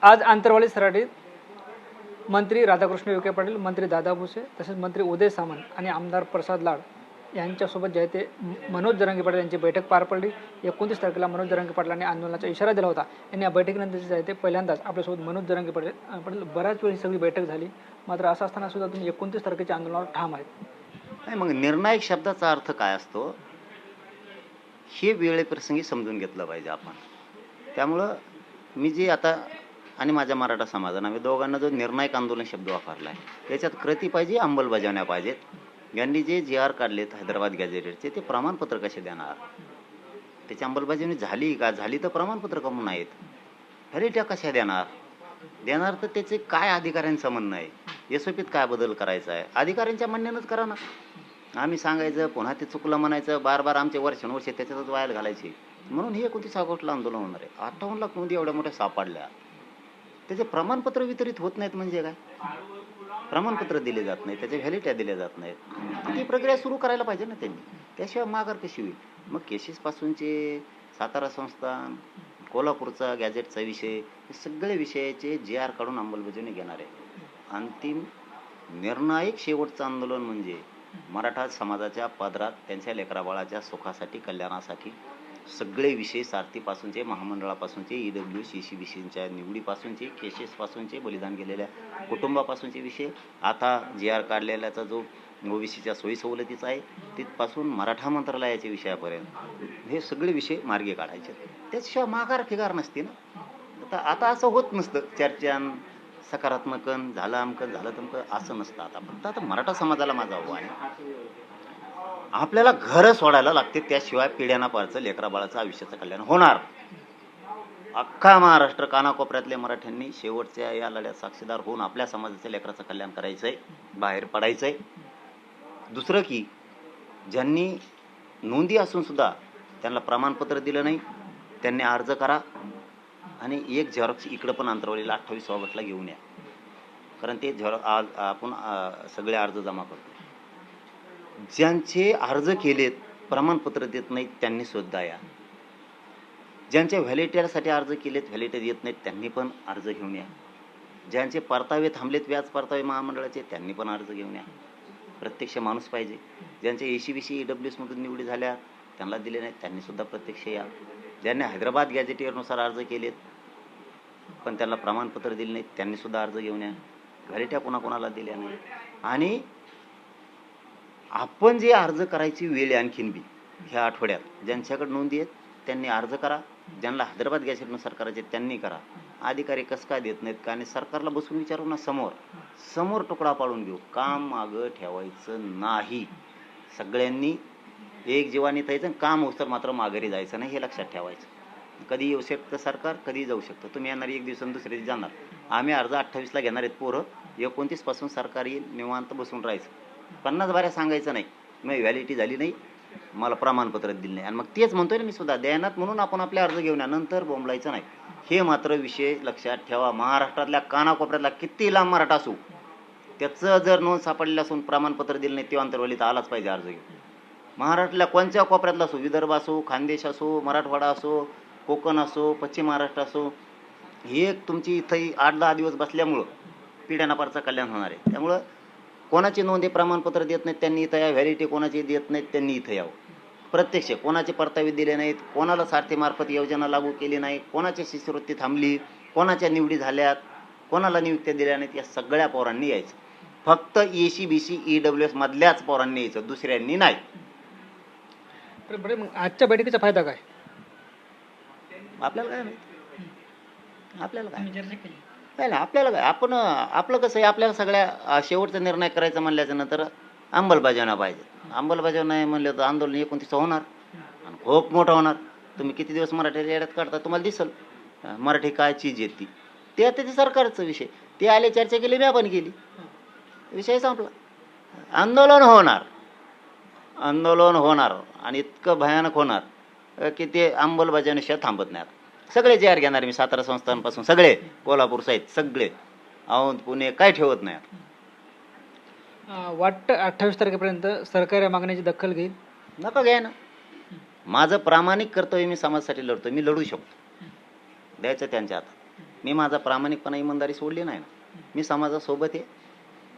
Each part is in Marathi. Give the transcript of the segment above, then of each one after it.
आज आंतरवाली सराटीत मंत्री राधाकृष्ण विखे पाटील, मंत्री दादा भुसे, तसेच मंत्री उदय सामंत आणि आमदार प्रसाद लाड यांच्यासोबत जे आहे ते मनोज जरांगे पाटील यांची बैठक पार पडली. 29 तारखेला मनोज जरांगे पाटलांनी आंदोलनाचा इशारा दिला होता. यांनी या बैठकीनंतर जे आहे ते पहिल्यांदाच आपल्यासोबत मनोज जरांगे पाटील बऱ्याच वेळी सगळी बैठक झाली. मात्र असं असताना सुद्धा तुम्ही 29 तारखेच्या आंदोलनावर ठाम आहेत. नाही, मग निर्णायक शब्दाचा अर्थ काय असतो हे वेळेप्रसंगी समजून घेतलं पाहिजे आपण. त्यामुळं मी जे आता आणि माझ्या मराठा समाजानं आम्ही दोघांना जो निर्णायक आंदोलन शब्द वापरला आहे त्याच्यात कृती पाहिजे, अंमलबजावण्या पाहिजेत. यांनी जे GR काढलेत हैदराबाद गॅझेटेडचे ते प्रमाणपत्र कसे देणार, त्याची अंमलबजावणी झाली का, झाली तर प्रमाणपत्र कमून आहेत, व्हॅलिडिटी कशा देणार तर त्याचे काय अधिकाऱ्यांचं म्हणणं आहे, SOPत काय बदल करायचा आहे, अधिकाऱ्यांच्या म्हणण्यानंच करा ना. आम्ही सांगायचं पुन्हा ते चुकलं म्हणायचं, बार आमचे वर्षानुवर्षे त्याच्यातच वाया घालायचे. म्हणून हे 29 ऑगस्टला आंदोलन होणार आहे. 58 लाख नोंदी एवढ्या मोठ्या सापडल्या, त्याचे प्रमाणपत्र वितरित होत नाहीत म्हणजे काय, प्रमाणपत्र दिले जात नाही, त्याच्या व्हॅलिडिटी दिल्या जात नाहीत. ती प्रक्रिया सुरू करायला पाहिजे ना त्यांनी, त्याशिवाय माघार कशी होईल. मग केसेसपासूनचे सातारा संस्थान, कोल्हापूरचा गॅझेटचा विषय, हे सगळे विषयाचे GR काढून अंमलबजावणी घेणार आहे. अंतिम निर्णायक शेवटचं आंदोलन म्हणजे मराठा समाजाच्या पदरात त्यांच्या लेकराबाळाच्या सुखासाठी, कल्याणासाठी सगळे विषय, सारथीपासूनचे, महामंडळापासूनचे, EWS CCBCच्या निवडीपासूनचे, केसेसपासूनचे, बलिदान गेलेल्या कुटुंबापासूनचे विषय, आता GR काढलेल्याचा जो OBCच्या सोयी सवलतीचा आहे तिथपासून मराठा मंत्रालयाच्या विषयापर्यंत हे सगळे विषय मार्गी काढायचे. त्याशिवाय माघार फिगार नसते ना. आता असं होत नसतं, चर्चान सकारात्मकन झालं, अमकन झालं तमकं असं नसतं. आता फक्त आता मराठा समाजाला माझं आव्हान आहे, आपल्याला घरं सोडायला लागते, त्याशिवाय पिढ्यांना पारचं लेकराबाळाचं आयुष्याचं कल्याण होणार. अख्खा महाराष्ट्र कानाकोपऱ्यातल्या मराठ्यांनी शेवटच्या या लढ्यात साक्षीदार होऊन आपल्या समाजाच्या लेकराचं कल्याण करायचंय, बाहेर पडायचंय. दुसरं की ज्यांनी नोंदी असून सुद्धा त्यांना प्रमाणपत्र दिलं नाही, त्यांनी अर्ज करा आणि एक झेरॉक्स इकडं पण अंतरवलीला 28 ऑगस्टला घेऊन या, कारण ते आज आपण सगळे अर्ज जमा करतो. ज्यांचे अर्ज केलेत प्रमाणपत्र देत नाहीत त्यांनी सुद्धा या, ज्यांच्या व्हॅलिडिटीसाठी अर्ज केलेत व्हॅलिडिटी देत नाहीत त्यांनी पण अर्ज घेऊन या, ज्यांचे परतावे थांबलेत व्याज परतावे महामंडळाचे त्यांनी पण अर्ज घेऊन या. प्रत्यक्ष माणूस पाहिजे. ज्यांचे ACBC EWS मधून निवडी झाल्या त्यांना दिले नाहीत त्यांनी सुद्धा प्रत्यक्ष या. ज्यांनी हैदराबाद गॅझेटियरनुसार अर्ज केलेत पण त्यांना प्रमाणपत्र दिले नाहीत त्यांनी सुद्धा अर्ज घेऊन या. व्हॅलिडिटी कोणाकोणाला दिल्या नाही. आणि आपण जे अर्ज करायची वेळ आहे आणखीन बी ह्या आठवड्यात ज्यांच्याकडे नोंदी आहेत त्यांनी अर्ज करा, ज्यांना हैदराबाद गॅझेटनुसार करायचे त्यांनी करा. अधिकारी कसं काय देत नाहीत का, आणि सरकारला बसून विचारू ना, समोर तुकडा पाडून घेऊ. काम मागं ठेवायचं नाही, सगळ्यांनी एक जीवानी जायचं, काम होतं मात्र माघारी जायचं नाही, हे लक्षात ठेवायचं. कधी येऊ शकतं सरकार, कधी जाऊ शकतं. तुम्ही येणार एक दिवसानं दुसऱ्या दिवशी जाणार. आम्ही अर्ज 28ला घेणार आहेत पोरं, 29 पासून सरकार येईल, निवांत बसून राहायचं. 50 बाऱ्या सांगायचं नाही मग व्हॅलिडिटी झाली नाही, मला प्रमाणपत्र दिलं नाही, आणि मग तेच म्हणतोय ना मी सुद्धा, द्यानात म्हणून आपण आपले अर्ज घेऊन या, नंतर बोंबलायचं नाही. हे मात्र विषय लक्षात ठेवा. महाराष्ट्रातल्या कानाकोपऱ्यातला किती लांब मराठा असू, त्याचं जर नोंद सापडलेलं असून प्रमाणपत्र दिलं नाही, ते अंतरवलीत आलाच पाहिजे अर्ज घेऊन. महाराष्ट्रातल्या कोणत्या कोपऱ्यातला असो, विदर्भ असो, खानदेश असो, मराठवाडा असो, कोकण असो, पश्चिम महाराष्ट्र असो, हे तुमची इथंही 8-10 दिवस बसल्यामुळं पिढ्यांना पारचं कल्याण होणार आहे. त्यामुळं कोणाची नोंदी प्रमाणपत्र देत नाहीत त्यांनी इथं या, व्हॅलिडिटी कोणाची देत नाहीत त्यांनी इथं यावं. प्रत्यक्ष कोणाचे परतावे दिले नाहीत, कोणाला सारथीमार्फत योजना लागू केली नाही, कोणाची शिष्यवृत्ती थांबली, कोणाच्या निवडी झाल्यात, कोणाला नियुक्त्या दिल्या नाहीत, या सगळ्या पोरांनी यायचं. फक्त ACBC EWS मधल्याच पोरांनी यायचं, दुसऱ्यांनी नाही. तर बरे, मग आजच्या बैठकीचा फायदा काय? आपल्याला काय माहिती, आपल्याला काय नाही, आपल्याला काय, आपण आपलं कसं आहे, आपल्याला सगळ्या शेवटचा निर्णय करायचा म्हणल्याच्या नंतर अंमलबजावण्या पाहिजे. अंमलबजावणी नाही म्हणलं तर आंदोलन 29 होणार आणि खूप मोठं होणार. तुम्ही किती दिवस मराठी येड्यात काढता तुम्हाला दिसल. मराठी काय चीज येते ते आता ते सरकारचा विषय, ते आले चर्चा केली, मी पण केली, विषय संपला. आंदोलन होणार आणि इतकं भयानक होणार की ते अंमलबजावणीशिवाय थांबत नाही. सगळे GR घेणार मी, सातारा संस्थांपासून सगळे, कोल्हापूर सहित सगळे, औंध पुणे काय ठेवत नाही. वाटतं 28 तारखेपर्यंत सरकार या मागण्याची दखल घेईल? नका घ्या ना, माझं प्रामाणिक कर्तव्य, मी समाजासाठी लढतो, मी लढू शकतो, द्यायचं त्यांच्या हातात. मी माझा प्रामाणिकपणा इमानदारी सोडली नाही ना. मी समाजासोबत आहे,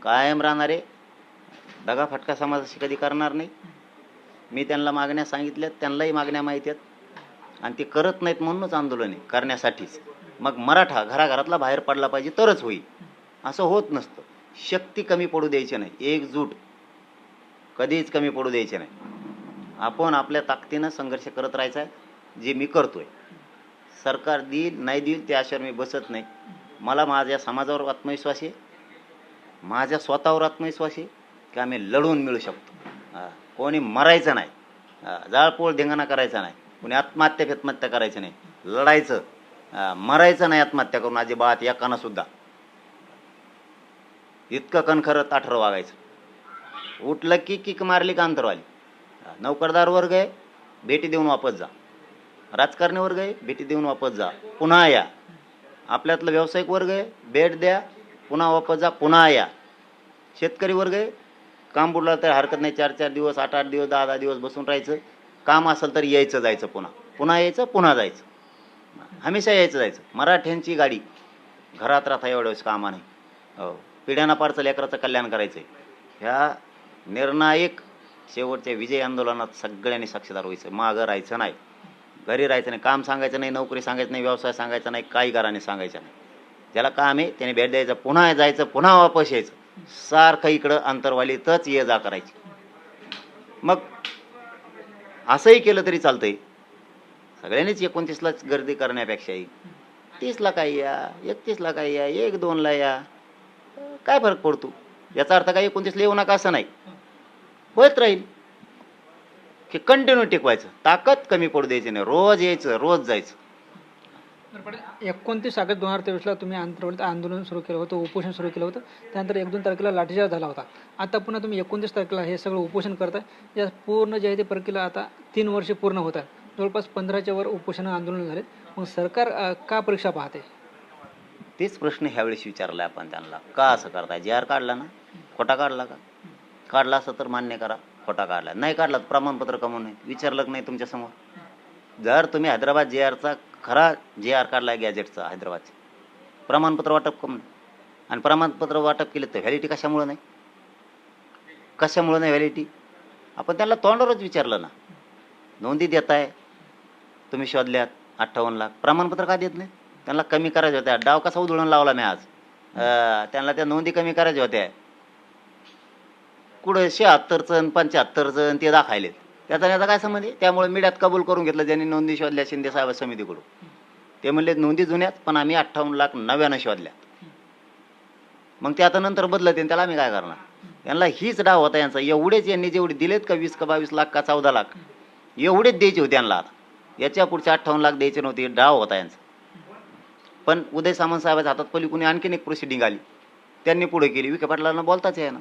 कायम राहणारे, दगाफटका समाजाशी कधी करणार नाही. मी त्यांना मागण्या सांगितल्यात, त्यांनाही मागण्या माहिती आहेत आणि ते करत नाहीत म्हणूनच आंदोलन आहे करण्यासाठीच. मग मराठा घराघरातला बाहेर पडला पाहिजे तरच होईल, असं होत नसतं. शक्ती कमी पडू द्यायची नाही, एकजूट कधीच कमी पडू द्यायची नाही. आपण आपल्या ताकदीनं संघर्ष करत राहायचा आहे, जे मी करतोय. सरकार देईल नाही देईल त्या आशेवर मी बसत नाही. मला माझ्या समाजावर आत्मविश्वास आहे, माझ्या स्वतःवर आत्मविश्वास आहे की आम्ही लढवून मिळू शकतो. कोणी मरायचं नाही, जाळपोळ धिंगाणा करायचा नाही, कोणी आत्महत्या फेत्महत्या करायचं नाही, लढायचं. मरायचं नाही आत्महत्या करून अजिबात एकानं सुद्धा. इतकं कणखरं ताठरं वागायचं. उठलं की किक मारली का अंतरवाली. नोकरदार वर्ग आहे, भेटी देऊन वापस जा. राजकारणी वर्ग आहे, भेटी देऊन वापस जा, पुन्हा या. आपल्यातलं व्यावसायिक वर्ग आहे, भेट द्या, पुन्हा वापस जा, पुन्हा या. शेतकरी वर्ग आहे, काम बुडलं तर हरकत नाही, 4-4 दिवस 8-8 दिवस 10-10 दिवस बसून राहायचं. काम असेल तर यायचं जायचं, पुन्हा पुन्हा यायचं, पुन्हा जायचं, हमेशा यायचं जायचं. मराठ्यांची गाडी घरात राहता एवढ्या वेळेस कामा नाही. हो, पिढ्याना पारचं लेकराचं कल्याण करायचं आहे. ह्या निर्णायक शेवटच्या विजय आंदोलनात सगळ्यांनी साक्षीदार व्हायचं. मागं राहायचं नाही, घरी राहायचं नाही, काम सांगायचं नाही, नोकरी सांगायचं नाही, व्यवसाय सांगायचा नाही, काही घराने सांगायचं नाही. ज्याला काम आहे त्याने भेट द्यायचं, पुन्हा जायचं, पुन्हा वापस यायचं. सारखं इकडं अंतरवालीतच ये जा करायची. मग असंही केलं तरी चालतंय. सगळ्यांनीच 29लाच गर्दी करण्यापेक्षाही 30ला काही या, 31ला काही या, 1-2ला या, काय फरक पडतो. याचा अर्थ काय 29ला येऊ नका असं नाही, होत राहील की कंटिन्यू टिकवायचं. ताकद कमी पडू द्यायची नाही, रोज यायचं, रोज जायचं. 29 ऑगस्ट 2023ला तुम्ही अंतर्गत आंदोलन सुरू केलं होतं, उपोषण सुरू केलं होतं. त्यानंतर 1-2 तारखेला लाठीचार्ज झाला होता. आता पुन्हा तुम्ही 29 तारखेला हे सगळं उपोषण करताय. या पूर्ण जे आहे ते प्रक्रिया आता 3 वर्षे पूर्ण होत आहे. जवळपास 15च्या वर उपोषण आंदोलन झाले. मग सरकार का परीक्षा पाहते? तेच प्रश्न ह्यावेळेस विचारला आपण त्यांना. का असं करताय? जे आर काढला ना, खोटा काढला का? काढला असं तर मान्य करा, खोटा काढला. नाही काढला तर प्रमाणपत्र कमवून नाही, विचारलं नाही तुमच्या समोर. जर तुम्ही हैदराबाद जे आरचा खरा जे आर काढला गॅजेटचा हैदराबादचा, प्रमाणपत्र वाटप करून, आणि प्रमाणपत्र वाटप केलं तर व्हॅलिटी कशामुळे नाही? कशामुळे नाही व्हॅलिटी? आपण त्यांना तोंडावरच विचारलं ना. नोंदी देताय तुम्ही, शोधल्यात 58 लाख, प्रमाणपत्र का देत नाही? त्यांना कमी करायच्या होत्या. डाव कसा उधळून लावला मी आज. त्यांना त्या नोंदी कमी करायच्या होत्या. कुठं 76चं आणि 75चं ते दाखायलेत. त्याचा काय संबंध आहे? त्यामुळे मीडियात कबूल करून घेतलं ज्यांनी नोंदी शोधल्या शिंदे साहेब समितीकडून. ते म्हणले नोंदी जुन्यात, पण आम्ही 58 लाख नव्यानं शोधल्या. मग ते आता नंतर बदलत त्याला आम्ही काय करणार? यांना हीच डाव होता यांचा. एवढेच यांनी जेवढे दिलेत का 20 का 22 लाख का 14 लाख, एवढेच द्यायचे होते यांना. आता याच्या पुढचे 58 लाख द्यायचे नव्हते, डाव होता यांचा. पण उदय सामंत साहेबांच्या हातात पलीकडून आणखीन एक प्रोसिडिंग आली, त्यांनी पुढे केली. विखे पाटलांना बोलताच आहे ना,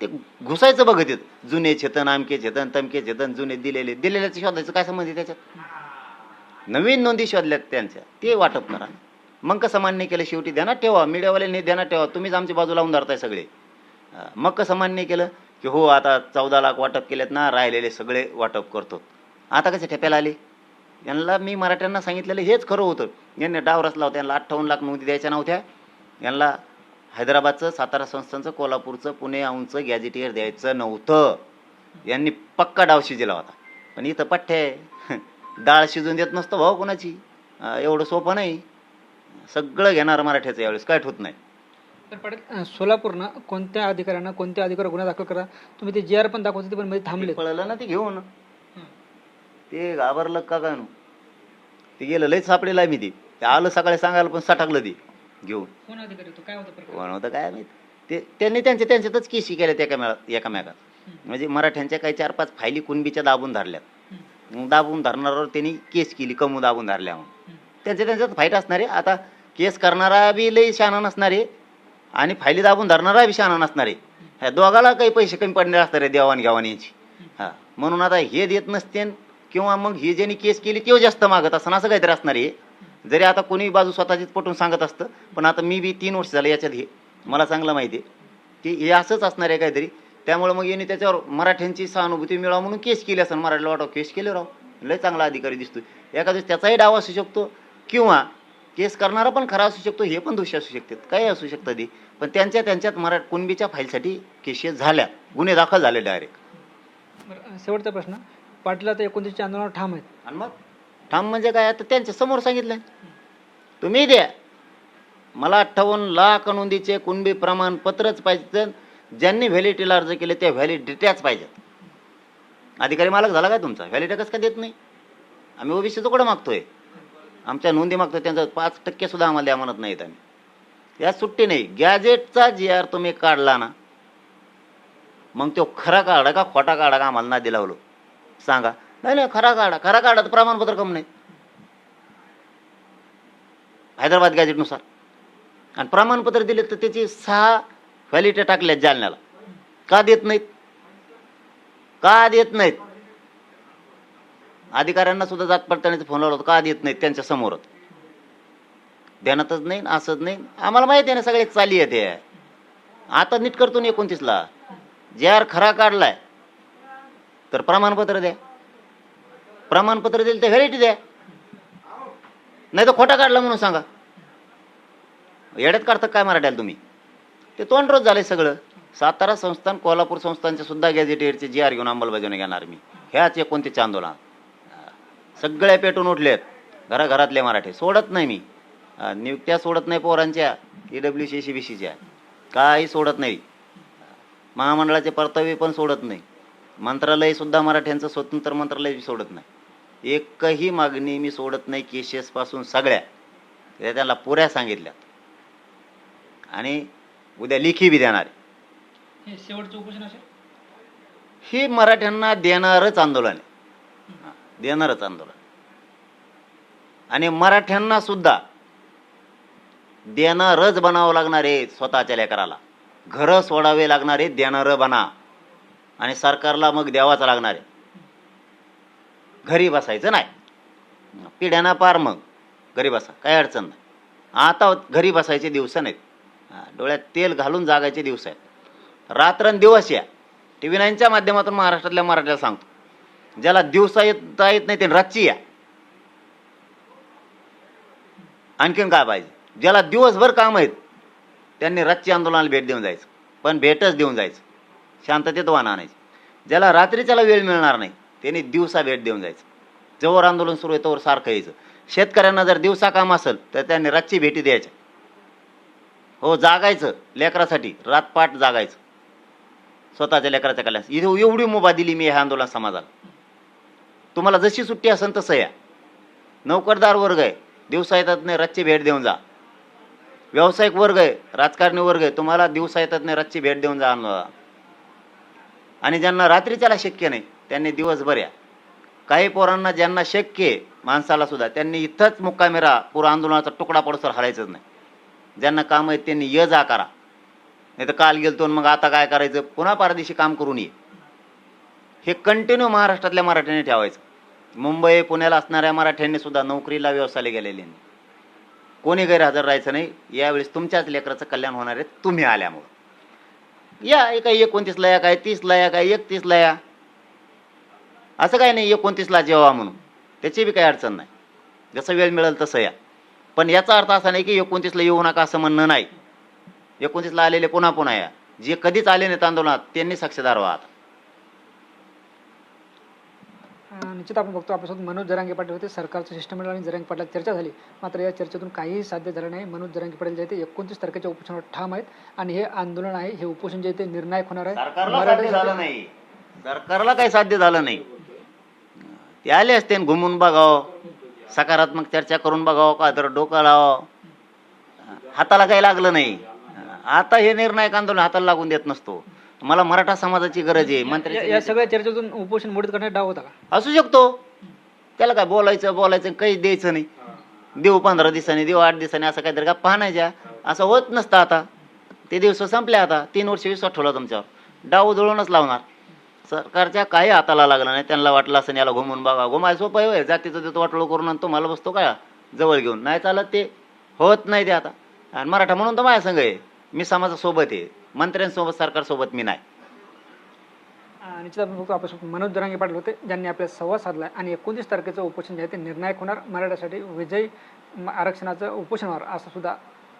ते घुसायचं बघत येत. जुने चेतन, आमके चेतन, तमके चेतन, जुने दिलेल्याचे शोधायचं काय संबंध आहे त्याच्यात? नवीन नोंदी शोधल्यात त्यांच्या, ते वाटप करा. मग कसं मान्य केलं? शेवटी ध्यानात ठेवा, मीडियावाल्यांनी ध्यानात ठेवा, तुम्हीच आमची बाजू लावून धरताय सगळे. मग कसं मान्य केलं की हो आता 14 लाख वाटप केलेत ना, राहिलेले सगळे वाटप करतो. आता कसे ठेप्याला आले? यांना मी मराठ्यांना सांगितलेलं हेच खरं होतं. यांनी डाव रचला होता. यांना 58 लाख नोंदी द्यायच्या नव्हत्या. यांना हैदराबादचं, सातारा संस्थांचं, कोल्हापूरचं, पुणे औंधचं गॅजेटियर द्यायचं नव्हतं. यांनी पक्का डाव शिजला होता. पण इथं पठ्ठे डाळ शिजून देत नसतं भाऊ कोणाची. एवढं सोपं नाही. सगळं घेणार मराठ्याचं यावेळेस, काय ठोत नाही. तर पाटील, सोलापूरनं कोणत्या अधिकाऱ्यांना, कोणत्या अधिकाऱ्यावर गुन्हा दाखल करा? तुम्ही ते जे आर पण दाखवते ते पण मध्ये थांबले. पळलं ना ते घेऊन. ते घाबरलं का काय? ते गेलं लयच सापडेला मी. ते आलं सकाळी सांगायला, पण सटाकलं ते घेऊन. कोण अधिकारी होतो? काय होतं? कोण होतं काय माहित. ते त्यांनी त्यांच्यातच केसी केल्या एकामेकात. म्हणजे मराठ्यांच्या काही 4-5 फायली कुणबीच्या दाबून धरल्यात. दाबून धरणाऱ्यावर त्यांनी केस केली, कमू दाबून धरल्या म्हणून. त्यांच्यात फाईट असणार आहे. आता केस करणारा बी लई शहाणा नसणार आहे आणि फायली दाबून धरणारा बी शहाणा नसणार आहे. ह्या दोघाला काही पैसे कमी पडणार असणार आहे देवाणघेवाण यांची. म्हणून आता हे देत नसते, किंवा मग हे ज्यांनी केस केली तेव्हा जास्त मागत असताना असं काहीतरी असणार आहे. जरी आता कोणी बाजू स्वतःचीच पटून सांगत असतं, पण आता मी बी 3 वर्ष झालं याच्यात, हे मला चांगलं माहिती आहे की हे असंच असणार आहे काहीतरी. त्यामुळे मग यांनी त्याच्यावर मराठ्यांची सहानुभूती मिळावं म्हणून केस केली असं. मराठीला वाटावं केस केले राव, लय चांगला अधिकारी दिसतोय. एखाद्या त्याचाही डाव असू शकतो, किंवा केस करणारा पण खरा असू शकतो, हे पण दोषी असू शकतात, काही असू शकतं ते. पण त्यांच्यात कुणबीच्या फाईलसाठी केसेस झाल्या, गुन्हे दाखल झाले डायरेक्ट. बरं, शेवटचा प्रश्न. पाटील आता 29च्या आंदोलनावर ठाम आहेत. आणि मग ठाम म्हणजे काय, आता त्यांच्या समोर सांगितलं तुम्ही द्या मला 58 लाख नोंदीचे कुणबी प्रमाणपत्रच पाहिजे. ज्यांनी व्हॅलिडिटीला अर्ज केले त्या व्हॅलिडिट्याच पाहिजेत. अधिकारी मालक झाला काय तुमचा, व्हॅलिडिटी कसं काय देत नाही? आम्ही ओबीसीचं कुठं मागतोय, आमच्या नोंदी मागतोय, त्यांचा 5% सुद्धा आम्हाला द्या म्हणत नाहीत आम्ही. या सुट्टी नाही. गॅजेटचा GR तुम्ही काढला ना, मग तो खरा काढा का खोटा काढा का आम्हाला ना दिलावलो सांगा. नाही खरा काढा, खरा काढा तर प्रमाणपत्र कम नाही हैदराबाद गॅजेटनुसार. आणि प्रमाणपत्र दिले तर त्याची 6 व्हॅलिडिटी टाकल्यात जालन्याला. का देत नाहीत, का देत नाहीत? अधिकाऱ्यांना सुद्धा जात पडताळणीचा फोन लावला होता, का देत नाहीत त्यांच्या समोरच. ध्यानातच नाही, असंच नाही. आम्हाला माहिती आहे ना सगळे चाली आहे ते. आता नीट करतो ना 29ला GR खरा काढलाय तर प्रमाणपत्र द्या, प्रमाणपत्र दिलं तर व्हॅलिडिटी द्या, नाही तर खोटा काढला म्हणून सांगा. येड्यात काढतात काय मराठ्याला तुम्ही? ते तोंडरोज झालंय सगळं. सातारा संस्थान, कोल्हापूर संस्थानचे सुद्धा गॅजेटेडचे GR घेऊन अंमलबजावणी घेणार मी ह्याच 29च्या आंदोलनात. सगळे पेटून उठलेत घराघरातले मराठे. सोडत नाही मी, नियुक्त्या सोडत नाही पोरांच्या, EWC CBCच्या काही सोडत नाही. महामंडळाचे परतावे पण सोडत नाही. मंत्रालय सुद्धा मराठ्यांचं स्वतंत्र मंत्रालय सोडत नाही. एकही मागणी मी सोडत नाही. केसेस पासून सगळ्या त्याला पुऱ्या सांगितल्या आणि उद्या लेखी बी देणार. हे शेवटचं उपोषण असेल, ही मराठ्यांना देणारच आंदोलन आहे, देणारच आंदोलन. आणि मराठ्यांना सुद्धा देणारच बनावं लागणार आहे. स्वतःच्या लेकराला घरं सोडावे लागणार आहे, देणारं बना. आणि सरकारला मग द्यावाच लागणार आहे. घरी बसायचं नाही, पिढ्यांना पार मग घरी बसा, काही अडचण नाही. आता घरी बसायचे दिवस नाहीत, डोळ्यात तेल घालून जागायचे दिवस आहेत. रात्रंदिवस या TV9च्या माध्यमातून महाराष्ट्रातल्या मराठ्याला सांगतो, ज्याला दिवसा येत नाही ते रातची या. आणखीन काय पाहिजे? ज्याला दिवसभर काम आहेत त्यांनी रातची आंदोलनाला भेट देऊन जायचं, पण भेटच देऊन जायचं, शांततेत वाहन आणायची. ज्याला रात्रीच्याला वेळ मिळणार नाही त्यांनी दिवसा भेट देऊन जायचं. जोवर आंदोलन सुरू आहे तोवर सारखं यायचं. शेतकऱ्यांना जर दिवसा काम असेल तर त्यांनी रातची भेटी द्यायच्या. हो, जागायचं लेकरासाठी, रातपाट जागायचं स्वतःच्या लेकराच्या कल्याण. एवढी मुभा दिली मी ह्या आंदोलन समाजाला. तुम्हाला जशी सुट्टी असेल तसं या. नोकरदार वर्ग आहे, दिवसा येतात नाही रातची भेट देऊन जा. व्यावसायिक वर्ग आहे, राजकारणी वर्ग आहे, तुम्हाला दिवसा येतात नाही रातची भेट देऊन जा. आणि ज्यांना रात्रीच्याला शक्य नाही त्यांनी दिवसभर या. काही पोरांना ज्यांना शक्य आहे माणसाला सुद्धा त्यांनी इथंच मुक्कामी राहा. पुरा आंदोलनाचा तुकडा पडसर हलायचंच नाही. ज्यांना काम आहेत त्यांनी ये जा करा, नाही तर काल गेलतो मग आता काय करायचं, पुन्हा परदेशी काम करून ये. हे कंटिन्यू महाराष्ट्रातल्या मराठ्यांनी ठेवायचं. मुंबई पुण्याला असणाऱ्या मराठ्यांनी सुद्धा नोकरीला व्यवसायाला गेलेल्यांनी कोणी गैरहजर राहायचं नाही. यावेळेस तुमच्याच लेकराचं कल्याण होणार आहे तुम्ही आल्यामुळं. या काही 29ला या, काय 30ला या, काय 31ला या, असं काय नाही 29ला जेव्हा म्हणून, त्याची बी काही अडचण नाही. जसं वेळ मिळेल तसं या. पण याचा अर्थ असा नाही की 29ला येऊ नका असं म्हणणं नाही. 29ला आलेले पुन्हा पुन्हा या. जे कधीच आले नाहीत आंदोलनात त्यांनी साक्षीदार व्हा. आता निश्चित आपण बघतो आपल्यासोबत मनोज जरांगे पाटील होते. सरकारचं शिष्टमंडळ आणि जरांगे पाटलात चर्चा झाली, मात्र या चर्चेतून काहीही साध्य झालं नाही. मनोज जरांगे पाटील जे ते 29 तारखेच्या उपोषणावर ठाम आहेत आणि हे आंदोलन आहे, हे उपोषण जे ते निर्णायक होणार आहे. सरकारला काही साध्य झालं नाही. ते आले असते घुमून बघावं, सकारात्मक चर्चा करून बघावं, का तर डोकं लावावं. हाताला काही लागलं नाही. आता हे निर्णायक आंदोलन हाताला लागून देत नसतो. मला मराठा समाजाची गरज आहे. मंत्री या सगळ्या चर्चेतून उपोषण मोडीत करण्यात डाव होता का? असू शकतो. त्याला काय बोलायचं काही द्यायचं नाही. देऊ 15 दिवसांनी, देऊ 8 दिवसांनी, असं काहीतरी का पाहण्याच्या असं होत नसतं. आता ते दिवस संपले. आता 3 वर्ष विश्वास ठेवला तुमच्यावर, डाव उधळूनच लावणार. सरकारच्या काही हाताला लागलं नाही. त्यांना वाटलं असं याला घुमून बघा, घुमाय सोपं आहे. जातीचं देतो वाटोळ करून आणि तुम्हाला बसतो काय जवळ घेऊन, नाही चालत. ते होत नाही ते आता. आणि मराठा म्हणून तर माझ्या संघ आहे. मी समाजासोबत आहे, मंत्र्यांसोबत, सरकारसोबत मी नाही. निश्चित आपण बघतो आपल्यासोबत मनोज जरांगे पाटील होते, ज्यांनी आपल्या संवाद साधला आणि 29 तारखेचं उपोषण जे आहे ते निर्णायक होणार, मराठ्यासाठी विजयी आरक्षणाचं उपोषण होणार असा सुद्धा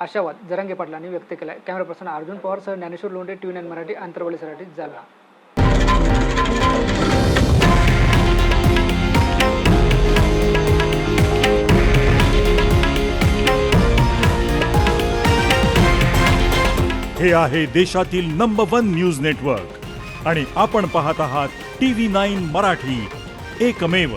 आशावाद जरांगे पाटलांनी व्यक्त केला आहे. कॅमेरा पर्सन अर्जुन पवारसह ज्ञानेश्वर लोंढे, TV9 मराठी, आंतरवलीसाठी जालना. हे आहे देशातील नंबर 1 न्यूज नेटवर्क आणि आपण पाहत आहात TV9 मराठी, एकमेव.